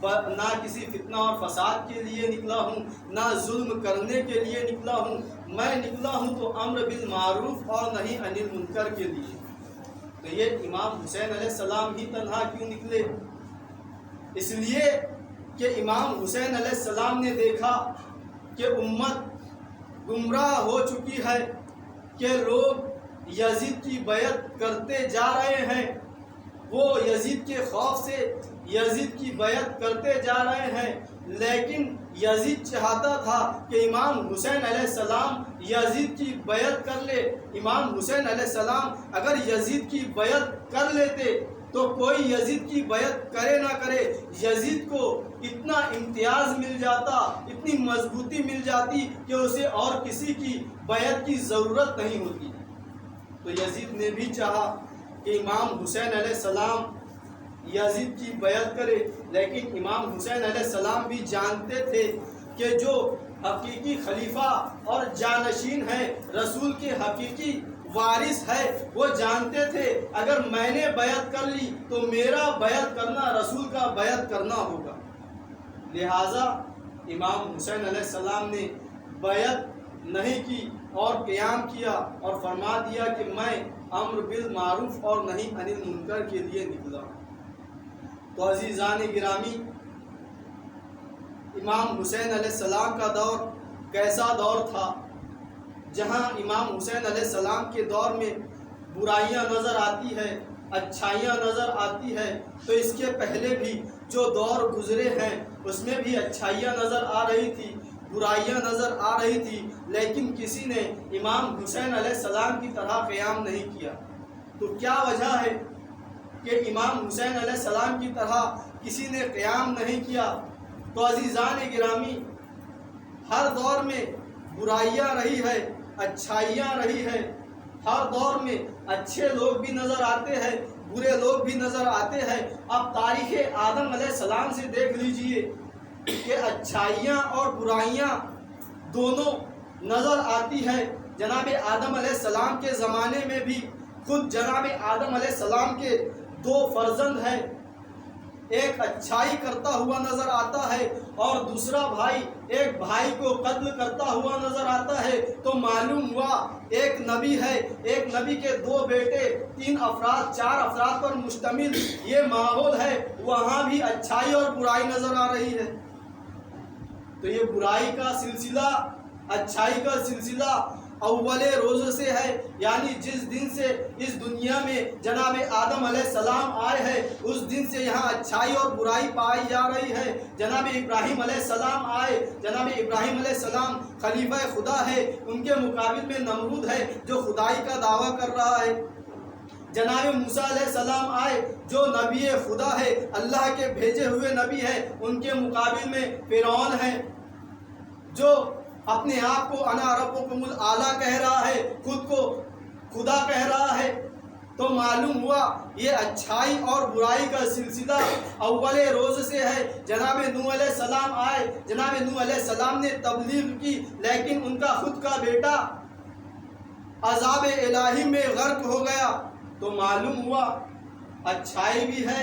نہ کسی فتنہ اور فساد کے لیے نکلا ہوں، نہ ظلم کرنے کے لیے نکلا ہوں، میں نکلا ہوں تو امر بالمعروف اور نہی عن المنکر کے لیے۔ تو یہ امام حسین علیہ السلام ہی تنہا کیوں نکلے؟ اس لیے کہ امام حسین علیہ السلام نے دیکھا کہ امت گمراہ ہو چکی ہے، کہ لوگ یزید کی بیعت کرتے جا رہے ہیں، وہ یزید کے خوف سے یزید کی بیعت کرتے جا رہے ہیں، لیکن یزید چاہتا تھا کہ امام حسین علیہ السلام یزید کی بیعت کر لے۔ امام حسین علیہ السلام اگر یزید کی بیعت کر لیتے تو کوئی یزید کی بیعت کرے نہ کرے، یزید کو اتنا امتیاز مل جاتا، اتنی مضبوطی مل جاتی کہ اسے اور کسی کی بیعت کی ضرورت نہیں ہوتی۔ تو یزید نے بھی چاہا کہ امام حسین علیہ السلام یزید کی بیعت کرے، لیکن امام حسین علیہ السلام بھی جانتے تھے کہ جو حقیقی خلیفہ اور جانشین ہے، رسول کے حقیقی وارث ہے، وہ جانتے تھے اگر میں نے بیعت کر لی تو میرا بیعت کرنا رسول کا بیعت کرنا ہوگا۔ لہٰذا امام حسین علیہ السلام نے بیعت نہیں کی اور قیام کیا اور فرما دیا کہ میں امر بالمعروف اور نہی عن المنکر کے لیے نکلا۔ تو عزیزان گرامی، امام حسین علیہ السلام کا دور کیسا دور تھا؟ جہاں امام حسین علیہ السلام کے دور میں برائیاں نظر آتی ہے، اچھائیاں نظر آتی ہے، تو اس کے پہلے بھی جو دور گزرے ہیں اس میں بھی اچھائیاں نظر آ رہی تھی، برائیاں نظر آ رہی تھی، لیکن کسی نے امام حسین علیہ السلام کی طرح قیام نہیں کیا۔ تو کیا وجہ ہے کہ امام حسین علیہ السلام کی طرح کسی نے قیام نہیں کیا؟ تو عزیزان گرامی، ہر دور میں برائیاں رہی ہے، اچھائیاں رہی ہے، ہر دور میں اچھے لوگ بھی نظر آتے ہیں، برے لوگ بھی نظر آتے ہیں۔ اب تاریخ آدم علیہ السلام سے دیکھ لیجئے کہ اچھائیاں اور برائیاں دونوں نظر آتی ہے۔ جناب آدم علیہ السلام کے زمانے میں بھی خود جناب آدم علیہ السلام کے دو فرزند ہیں، ایک اچھائی کرتا ہوا نظر آتا ہے اور دوسرا بھائی ایک بھائی کو قتل کرتا ہوا نظر آتا ہے۔ تو معلوم ہوا ایک نبی ہے، ایک نبی کے دو بیٹے، 3 افراد 4 افراد پر مشتمل یہ ماحول ہے، وہاں بھی اچھائی اور برائی نظر آ رہی ہے۔ تو یہ برائی کا سلسلہ اچھائی کا سلسلہ اول روز سے ہے، یعنی جس دن سے اس دنیا میں جناب آدم علیہ السلام آئے ہیں اس دن سے یہاں اچھائی اور برائی پائی جا رہی ہے۔ جناب ابراہیم علیہ السلام آئے، جناب ابراہیم علیہ السلام خلیفہ خدا ہے، ان کے مقابل میں نمرود ہے جو خدائی کا دعویٰ کر رہا ہے۔ جناب موسیٰ علیہ السلام آئے جو نبی خدا ہے، اللہ کے بھیجے ہوئے نبی ہے، ان کے مقابل میں فرعون ہے جو اپنے آپ کو انا ربکم الاعلیٰ کہہ رہا ہے، خود کو خدا کہہ رہا ہے۔ تو معلوم ہوا یہ اچھائی اور برائی کا سلسلہ اول روز سے ہے۔ جناب نوح علیہ السلام آئے، جناب نوح علیہ السلام نے تبلیغ کی، لیکن ان کا خود کا بیٹا عذاب الہی میں غرق ہو گیا۔ تو معلوم ہوا اچھائی بھی ہے،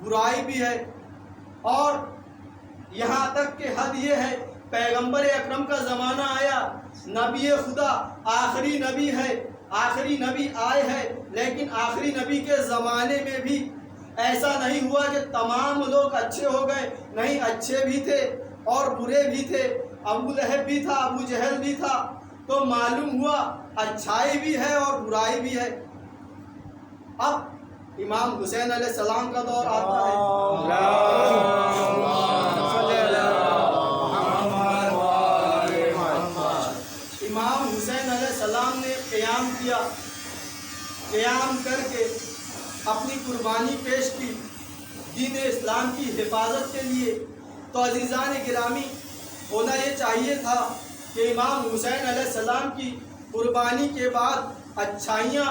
برائی بھی ہے، اور یہاں تک کہ حد یہ ہے پیغمبر اکرم کا زمانہ آیا، نبی خدا آخری نبی ہے، آخری نبی آئے ہیں، لیکن آخری نبی کے زمانے میں بھی ایسا نہیں ہوا کہ تمام لوگ اچھے ہو گئے، نہیں، اچھے بھی تھے اور برے بھی تھے، ابو لہب بھی تھا، ابو جہل بھی تھا۔ تو معلوم ہوا اچھائی بھی ہے اور برائی بھی ہے۔ اب امام حسین علیہ السلام کا دور آتا ہے۔ امام حسین علیہ السلام نے قیام کیا، قیام کر کے اپنی قربانی پیش کی دین اسلام کی حفاظت کے لیے۔ تو عزیزان گرامی، ہونا یہ چاہیے تھا کہ امام حسین علیہ السلام کی قربانی کے بعد اچھائیاں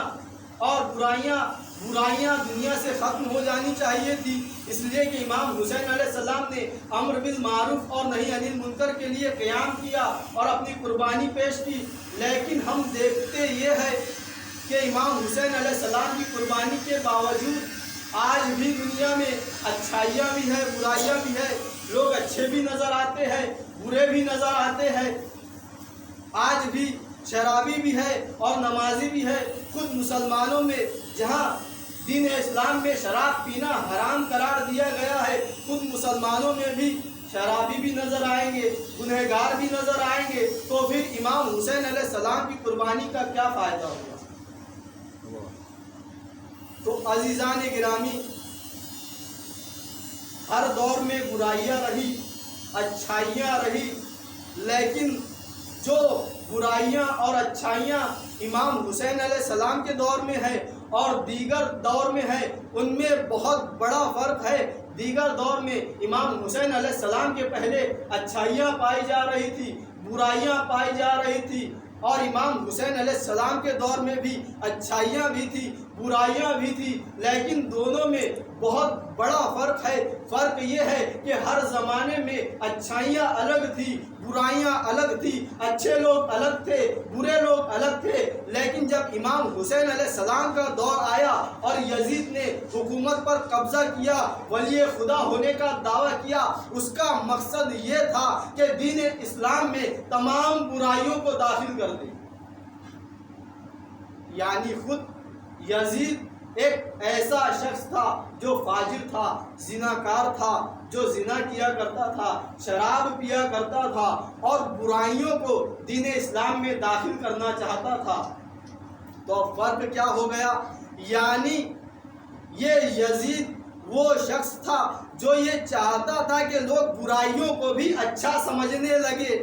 اور برائیاں دنیا سے ختم ہو جانی چاہیے تھی، اس لیے کہ امام حسین علیہ السلام نے امر بالمعروف اور نہی عن المنکر کے لیے قیام کیا اور اپنی قربانی پیش کی۔ لیکن ہم دیکھتے یہ ہے کہ امام حسین علیہ السلام کی قربانی کے باوجود آج بھی دنیا میں اچھائیاں بھی ہے، برائیاں بھی ہے، لوگ اچھے بھی نظر آتے ہیں، برے بھی نظر آتے ہیں۔ آج بھی شرابی بھی ہے اور نمازی بھی ہے۔ خود مسلمانوں میں جہاں دین اسلام میں شراب پینا حرام قرار دیا گیا ہے، خود مسلمانوں میں بھی شرابی بھی نظر آئیں گے، گنہگار بھی نظر آئیں گے، تو پھر امام حسین علیہ السلام کی قربانی کا کیا فائدہ ہوگا؟ تو عزیزان گرامی، ہر دور میں برائیاں رہی، اچھائیاں رہی، لیکن جو برائیاں اور اچھائیاں امام حسین علیہ السلام کے دور میں ہے اور دیگر دور میں ہے، ان میں بہت بڑا فرق ہے۔ دیگر دور میں امام حسین علیہ السلام کے پہلے اچھائیاں پائی جا رہی تھی، برائیاں پائی جا رہی تھی، اور امام حسین علیہ السلام کے دور میں بھی اچھائیاں بھی تھی، برائیاں بھی تھی، لیکن دونوں میں بہت بڑا فرق ہے۔ فرق یہ ہے کہ ہر زمانے میں اچھائیاں الگ تھی، برائیاں الگ تھی، اچھے لوگ الگ تھے، برے لوگ الگ تھے، لیکن جب امام حسین علیہ السلام کا دور آیا اور یزید نے حکومت پر قبضہ کیا، ولی خدا ہونے کا دعویٰ کیا، اس کا مقصد یہ تھا کہ دین اسلام میں تمام برائیوں کو داخل کر دے۔ یعنی خود یزید ایک ایسا شخص تھا جو فاجر تھا، زناکار تھا، جو زنا کیا کرتا تھا، شراب پیا کرتا تھا اور برائیوں کو دین اسلام میں داخل کرنا چاہتا تھا۔ تو فرق کیا ہو گیا؟ یعنی یہ یزید وہ شخص تھا جو یہ چاہتا تھا کہ لوگ برائیوں کو بھی اچھا سمجھنے لگے۔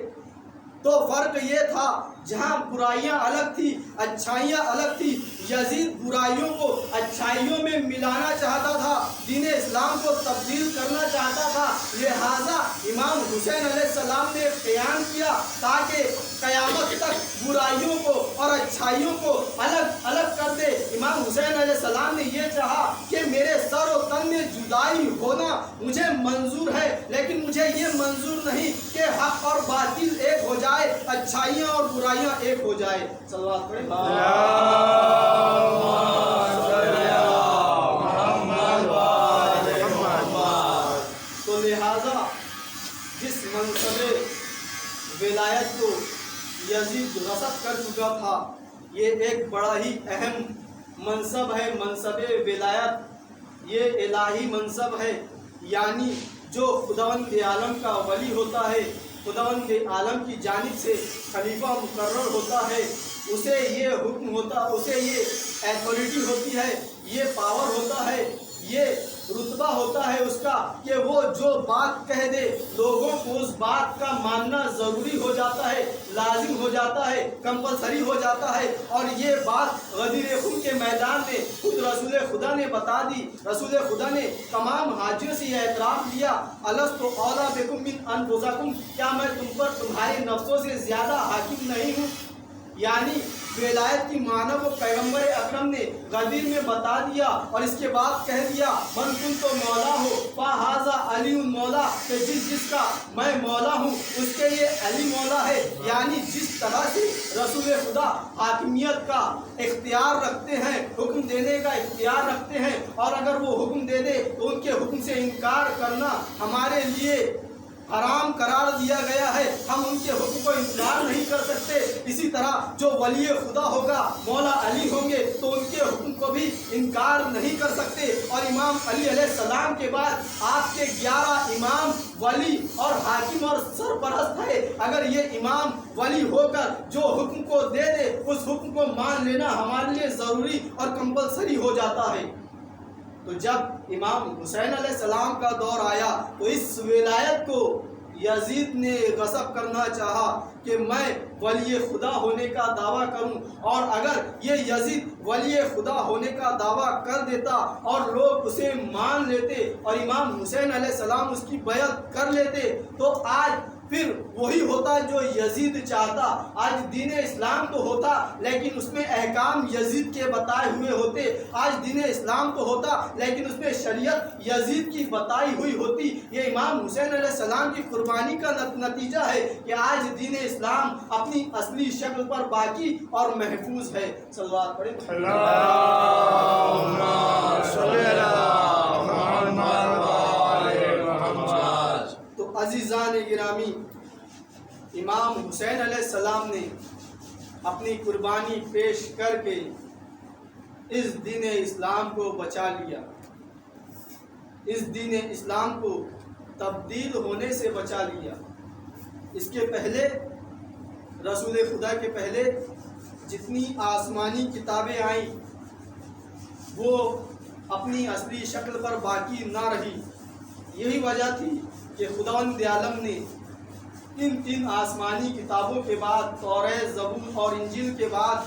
تو فرق یہ تھا، جہاں برائیاں الگ تھی، اچھائیاں الگ تھی، یزید برائیوں کو اچھائیوں میں ملانا چاہتا تھا، دین اسلام کو تبدیل کرنا چاہتا تھا۔ لہٰذا امام حسین علیہ السلام نے قیام کیا تاکہ قیامت تک برائیوں کو اور اچھائیوں کو الگ الگ کر دے۔ امام حسین علیہ السلام نے یہ چاہا کہ میرے سر و تن میں جدائی ہونا مجھے منظور ہے، لیکن مجھے یہ منظور نہیں کہ حق اور باطل ایک ہو جائے، اچھائیاں اور برائیاں ایک ہو جائے۔ صلوات پڑھیں۔ تو لہذا جس منصب ولایت کو یزید غصب کر چکا تھا، یہ ایک بڑا ہی اہم منصب ہے۔ منصب ولایت یہ الہی منصب ہے، یعنی جو خداوند عالم کا ولی ہوتا ہے، خداوند عالم کی جانب سے خلیفہ مقرر ہوتا ہے، اسے یہ حکم ہوتا، اسے یہ ایتھارٹی ہوتی ہے، یہ پاور ہوتا ہے، یہ رتبہ ہوتا ہے اس کا کہ وہ جو بات کہہ دے لوگوں کو اس بات کا ماننا ضروری ہو جاتا ہے، لازم ہو جاتا ہے، کمپلسری ہو جاتا ہے۔ اور یہ بات غدیر خون کے میدان میں خود رسول خدا نے بتا دی۔ رسول خدا نے تمام حاجیوں سے یہ اعتراف لیا، الست اولیٰ بکم من انفسکم، کیا میں تم پر تمہارے نفسوں سے زیادہ حاکم نہیں ہوں؟ یعنی ولایت کی معنی کو پیغمبر اکرم نے غدیر میں بتا دیا، اور اس کے بعد کہہ دیا من کنت مولا ہو فہذا علی مولا، کہ جس کا میں مولا ہوں اس کے یہ علی مولا ہے۔ یعنی جس طرح سے رسول خدا حاکمیت کا اختیار رکھتے ہیں، حکم دینے کا اختیار رکھتے ہیں، اور اگر وہ حکم دے دے تو ان کے حکم سے انکار کرنا ہمارے لیے حرام قرار دیا گیا ہے، ہم ان کے حکم کو انکار نہیں کر سکتے۔ اسی طرح جو ولی خدا ہوگا، مولا علی ہوں گے، تو ان کے حکم کو بھی انکار نہیں کر سکتے۔ اور امام علی علیہ السلام کے بعد آپ کے 11 امام ولی اور حاکم اور سرپرست ہے۔ اگر یہ امام ولی ہو کر جو حکم کو دے دے، اس حکم کو مان لینا ہمارے لیے ضروری اور کمپلسری ہو جاتا ہے۔ تو جب امام حسین علیہ السلام کا دور آیا تو اس ولایت کو یزید نے غصب کرنا چاہا کہ میں ولی خدا ہونے کا دعویٰ کروں، اور اگر یہ یزید ولی خدا ہونے کا دعویٰ کر دیتا اور لوگ اسے مان لیتے اور امام حسین علیہ السلام اس کی بیعت کر لیتے، تو آج پھر وہی ہوتا جو یزید چاہتا۔ آج دین اسلام تو ہوتا لیکن اس میں احکام یزید کے بتائے ہوئے ہوتے۔ آج دین اسلام تو ہوتا لیکن اس میں شریعت یزید کی بتائی ہوئی ہوتی۔ یہ امام حسین علیہ السلام کی قربانی کا نتیجہ ہے کہ آج دین اسلام اپنی اصلی شکل پر باقی اور محفوظ ہے۔ صلوات پڑھیں۔ تو عزیزان گرامی، امام حسین علیہ السلام نے اپنی قربانی پیش کر کے اس دین اسلام کو بچا لیا، اس دین اسلام کو تبدیل ہونے سے بچا لیا۔ اس کے پہلے رسول خدا کے پہلے جتنی آسمانی کتابیں آئیں وہ اپنی اصلی شکل پر باقی نہ رہی۔ یہی وجہ تھی کہ خداوند عالم نے ان 3 آسمانی کتابوں کے بعد توریت، زبور اور انجیل کے بعد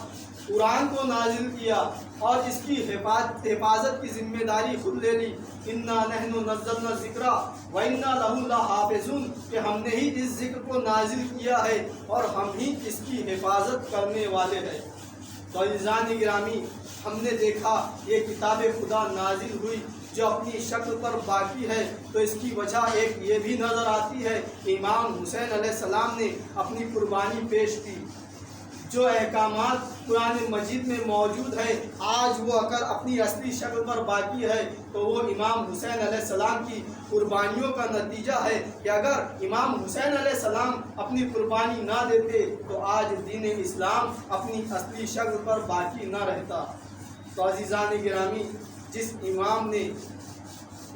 قرآن کو نازل کیا اور اس کی حفاظت کی ذمہ داری خود لے لی۔ انا نحن نزلنا الذکر وانا لہ لحافظون، کہ ہم نے ہی اس ذکر کو نازل کیا ہے اور ہم ہی اس کی حفاظت کرنے والے ہیں۔ تو عزیزان گرامی، ہم نے دیکھا یہ کتاب خدا نازل ہوئی جو اپنی شکل پر باقی ہے، تو اس کی وجہ ایک یہ بھی نظر آتی ہے کہ امام حسین علیہ السلام نے اپنی قربانی پیش کی۔ جو احکامات قرآن مجید میں موجود ہے آج وہ اگر اپنی اصلی شکل پر باقی ہے تو وہ امام حسین علیہ السلام کی قربانیوں کا نتیجہ ہے کہ اگر امام حسین علیہ السلام اپنی قربانی نہ دیتے تو آج دین اسلام اپنی اصلی شکل پر باقی نہ رہتا۔ تو عزیزان گرامی، جس امام نے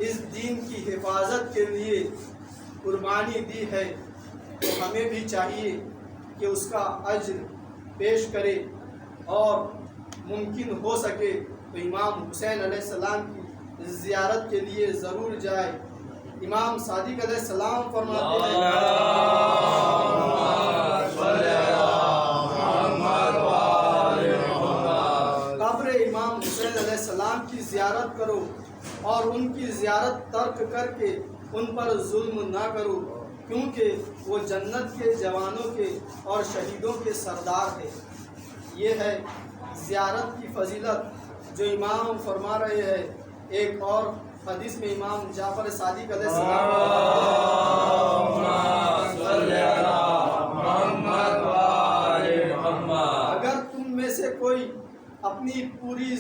اس دین کی حفاظت کے لیے قربانی دی ہے تو ہمیں بھی چاہیے کہ اس کا اجر پیش کرے اور ممکن ہو سکے تو امام حسین علیہ السلام کی زیارت کے لیے ضرور جائے۔ امام صادق علیہ السلام فرماتے ہیں قبر امام حسین علیہ السلام کی زیارت کرو اور ان کی زیارت ترک کر کے ان پر ظلم نہ کرو، کیونکہ وہ جنت کے جوانوں کے اور شہیدوں کے سردار ہے۔ یہ ہے زیارت کی فضیلت جو امام فرما رہے ہیں۔ ایک اور حدیث میں امام جعفر صادق علیہ السلام اگر تم میں سے کوئی اپنی پوری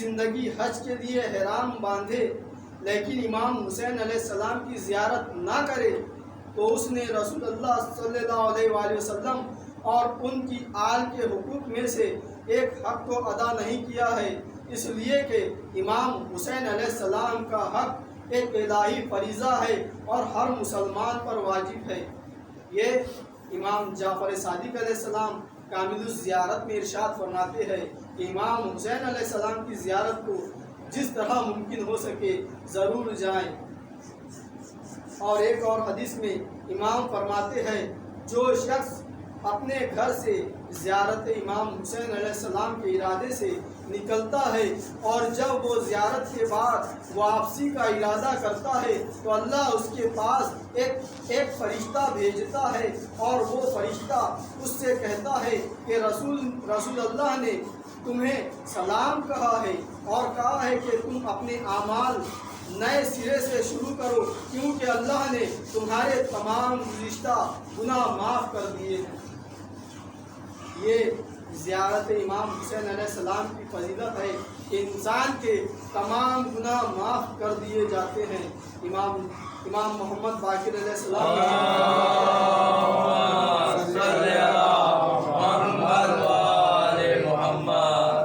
زندگی حج کے لیے احرام باندھے لیکن امام حسین علیہ السلام کی زیارت نہ کرے تو اس نے رسول اللہ صلی اللہ علیہ وآلہ وسلم اور ان کی آل کے حقوق میں سے ایک حق کو ادا نہیں کیا ہے، اس لیے کہ امام حسین علیہ السلام کا حق ایک الہی فریضہ ہے اور ہر مسلمان پر واجب ہے۔ یہ امام جعفر صادق علیہ السلام کامل الزیارت میں ارشاد فرماتے ہیں کہ امام حسین علیہ السلام کی زیارت کو جس طرح ممکن ہو سکے ضرور جائیں۔ اور ایک اور حدیث میں امام فرماتے ہیں جو شخص اپنے گھر سے زیارت امام حسین علیہ السلام کے ارادے سے نکلتا ہے اور جب وہ زیارت کے بعد واپسی کا ارادہ کرتا ہے تو اللہ اس کے پاس ایک فرشتہ بھیجتا ہے اور وہ فرشتہ اس سے کہتا ہے کہ رسول اللہ نے تمہیں سلام کہا ہے اور کہا ہے کہ تم اپنے اعمال نئے سرے سے شروع کرو کیونکہ اللہ نے تمہارے تمام گزشتہ گناہ معاف کر دیے ہیں۔ یہ زیارت امام حسین علیہ السلام کی فضیلت ہے کہ انسان کے تمام گناہ معاف کر دیے جاتے ہیں۔ امام محمد باقر علیہ السلام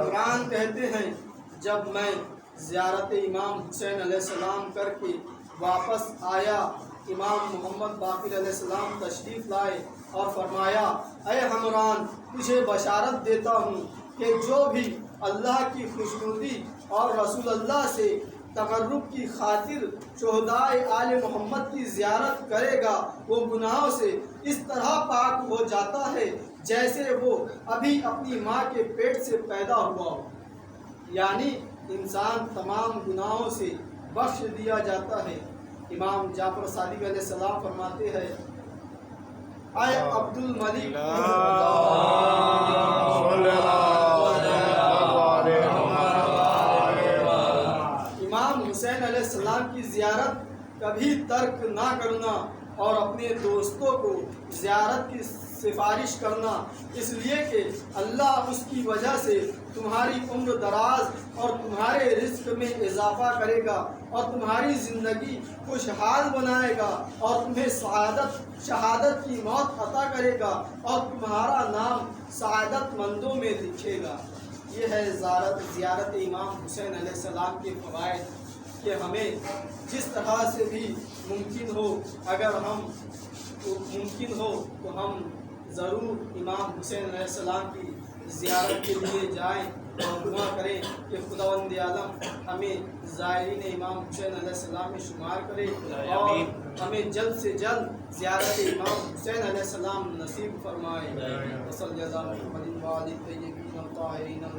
قرآن کہتے ہیں جب میں زیارت امام حسین علیہ السلام کر کے واپس آیا، امام محمد باقر علیہ السلام تشریف لائے اور فرمایا اے ہمران، تجھے بشارت دیتا ہوں کہ جو بھی اللہ کی خوشنودی اور رسول اللہ سے تقرب کی خاطر شہدائے آل محمد کی زیارت کرے گا وہ گناہوں سے اس طرح پاک ہو جاتا ہے جیسے وہ ابھی اپنی ماں کے پیٹ سے پیدا ہوا ہو۔ یعنی انسان تمام گناہوں سے بخش دیا جاتا ہے۔ امام جعفر صادق علیہ السلام فرماتے ہیں اے عبد الملک امام حسین علیہ السلام کی زیارت کبھی ترک نہ کرنا اور اپنے دوستوں کو زیارت کی سفارش کرنا، اس لیے کہ اللہ اس کی وجہ سے تمہاری عمر دراز اور تمہارے رزق میں اضافہ کرے گا اور تمہاری زندگی خوشحال بنائے گا اور تمہیں شہادت کی موت عطا کرے گا اور تمہارا نام سعادت مندوں میں لکھے گا۔ یہ ہے زیارت امام حسین علیہ السلام کے فوائد کہ ہمیں جس طرح سے بھی ممکن ہو، اگر ممکن ہو تو ہم ضرور امام حسین علیہ السلام کی زیارت کے لیے جائیں اور دعا کریں کہ خداوند عالم ہمیں زائرین امام حسین علیہ السلام میں شمار کرے اور ہمیں جلد سے جلد زیارت امام حسین علیہ السلام نصیب فرمائے۔ صلی اللہ علیہ وسلم